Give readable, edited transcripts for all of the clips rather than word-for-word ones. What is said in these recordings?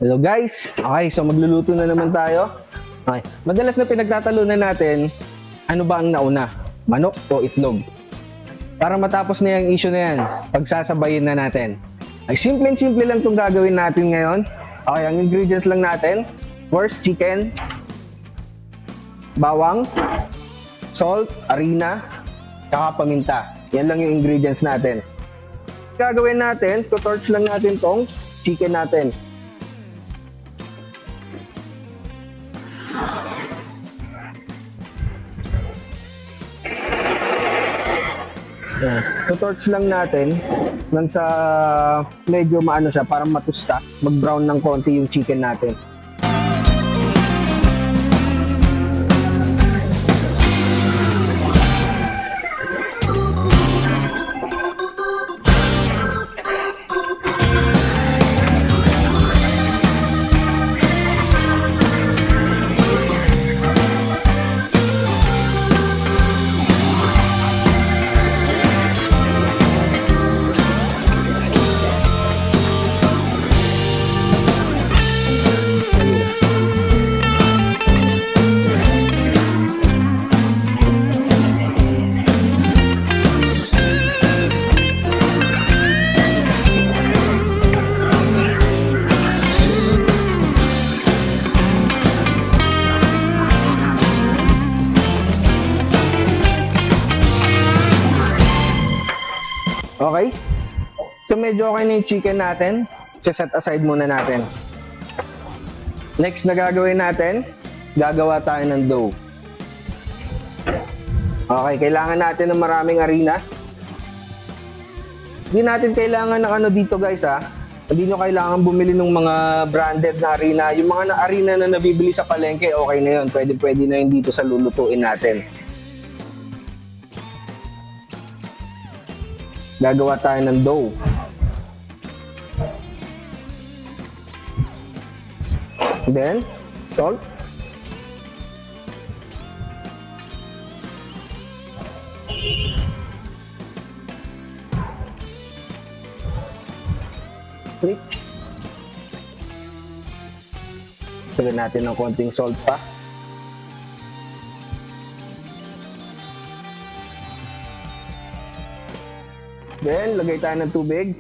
Hello guys! Okay, so magluluto na naman tayo. Okay, madalas na pinagtatalunan natin, ano ba ang nauna? Manok o itlog? Para matapos na yung issue na yan, pagsasabayin na natin. Ay, simple lang itong gagawin natin ngayon. Okay, ang ingredients lang natin. First, chicken, bawang, salt, harina, saka paminta. Yan lang yung ingredients natin. Gagawin natin, to-torch lang natin tong chicken natin. To-torch lang natin nang sa medyo maano siya, parang matusta, mag-brown ng konti yung chicken natin. Okay? So medyo okay na yung chicken natin. Set aside muna natin. Next na gagawin natin, gagawa tayo ng dough. Okay, kailangan natin ng maraming harina. Hindi natin kailangan ng ano dito guys ha. Hindi nyo kailangan bumili ng mga branded na harina. Yung mga harina na nabibili sa palengke, okay na yun. Pwede na yun dito sa lulutuin natin. Gagawa tayo ng dough. Then, salt. Mix. Lagyan natin ng konting salt pa. Then, lagay tayo ng tubig.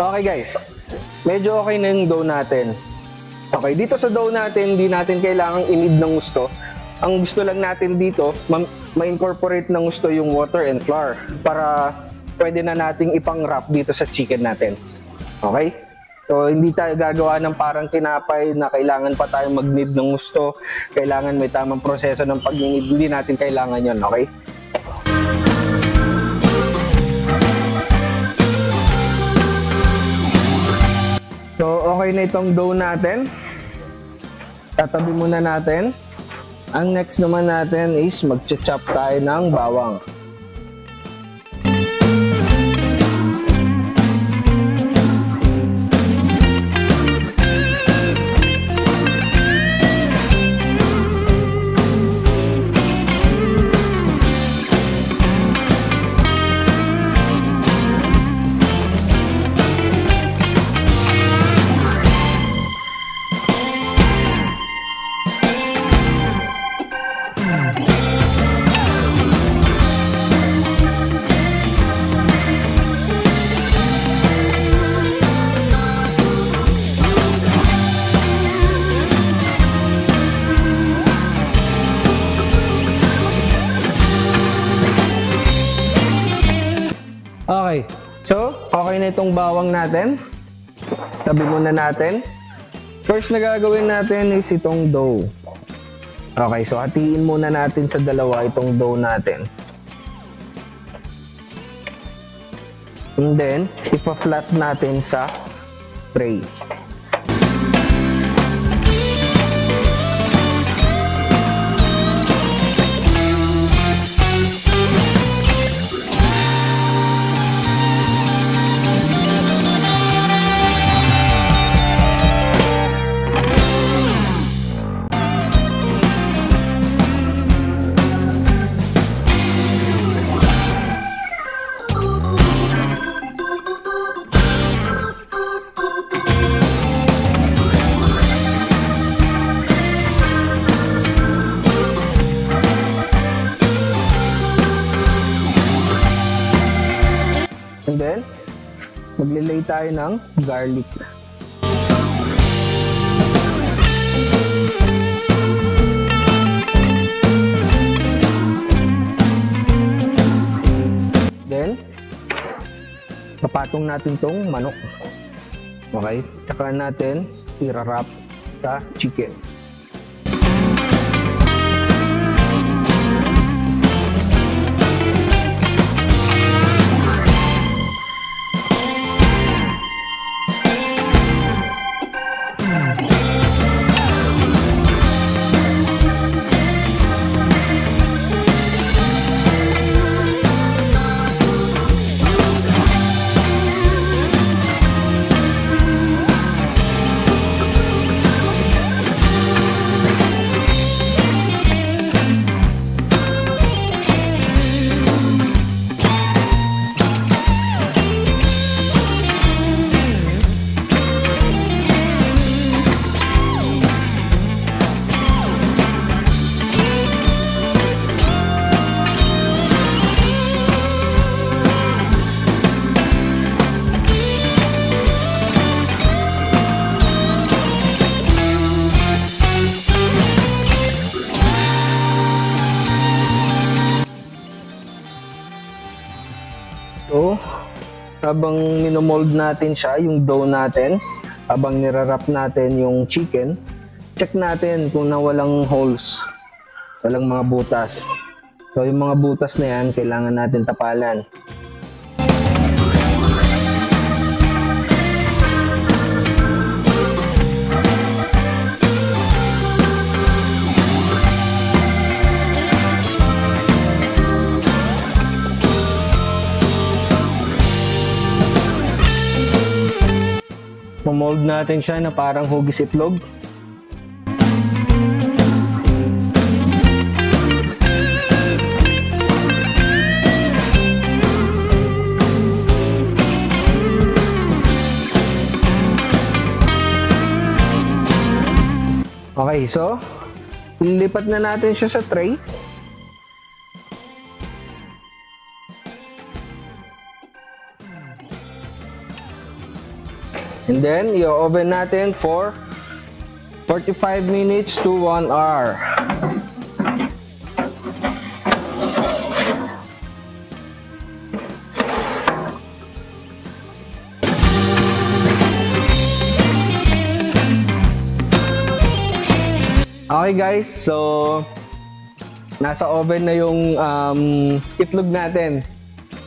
Okay guys, medyo okay na yung dough natin. Okay, dito sa dough natin, hindi natin kailangang inid ng gusto. Ang gusto lang natin dito, ma-incorporate ng gusto yung water and flour para pwede na nating ipang-wrap dito sa chicken natin. Okay? So, hindi tayo gagawa ng parang tinapay na kailangan pa tayo mag-knead ng gusto. Kailangan may tamang proseso ng pag-knead. Hindi natin kailangan yon, okay? So, okay na na itong dough natin. Tatabi muna natin. Ang next naman natin is mag-chop tayo ng bawang. Okay, so okay na itong bawang natin. Tabi muna natin. First na gagawin natin is itong dough. Okay, so hatiin muna natin sa dalawa itong dough natin. And then, ipa-flat natin sa tray. And then, maglilay tayo ng garlic. Then, papatong natin tong manok. Okay? Tsaka natin i-wrap sa chicken. So, habang minomold natin siya, yung dough natin, habang nirarap natin yung chicken, check natin kung walang holes, walang mga butas. So, yung mga butas na yan, kailangan natin tapalan. Mold natin siya na parang hugis itlog. Okay, so lilipat na natin siya sa tray. And then, i-oven natin for 45 minutes to 1 hour. Okay guys, so nasa oven na yung itlog natin.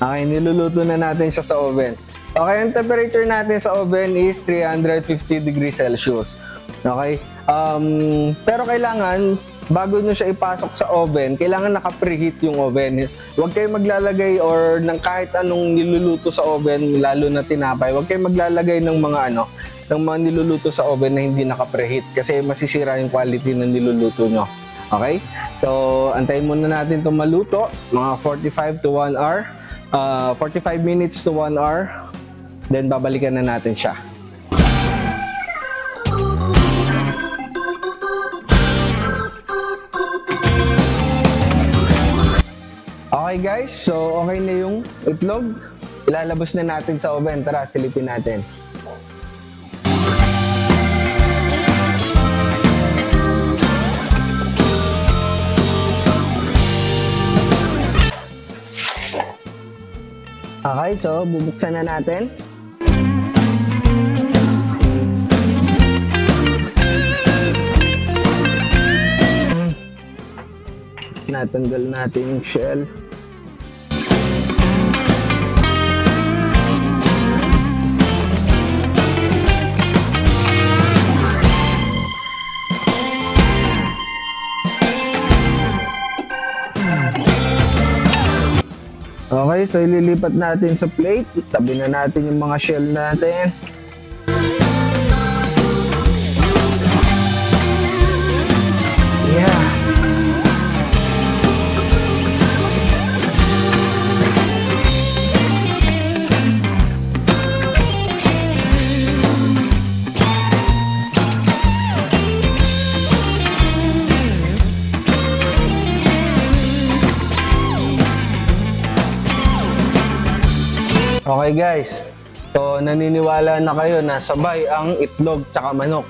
Okay, niluluto na natin siya sa oven. Okay, ang temperature natin sa oven is 350 degrees Celsius. Okay? Pero kailangan, bago nyo siya ipasok sa oven, kailangan naka-preheat yung oven. Huwag kayong maglalagay or ng kahit anong niluluto sa oven, lalo na tinapay. Huwag kayong maglalagay ng ng mga niluluto sa oven na hindi naka-preheat kasi masisira yung quality ng niluluto nyo. Okay? So, antayin muna natin itong maluto, mga 45 to 1 hour. 45 minutes to 1 hour. Then, babalikan na natin siya. Okay guys, so okay na yung itlog. Ilalabas na natin sa oven. Tara, silipin natin. Okay, so bubuksan na natin. Natanggal natin yung shell. Okay, so ililipat natin sa plate. Tabi na natin yung mga shell natin. Yeah. Okay guys, so naniniwala na kayo na sabay ang itlog tsaka manok.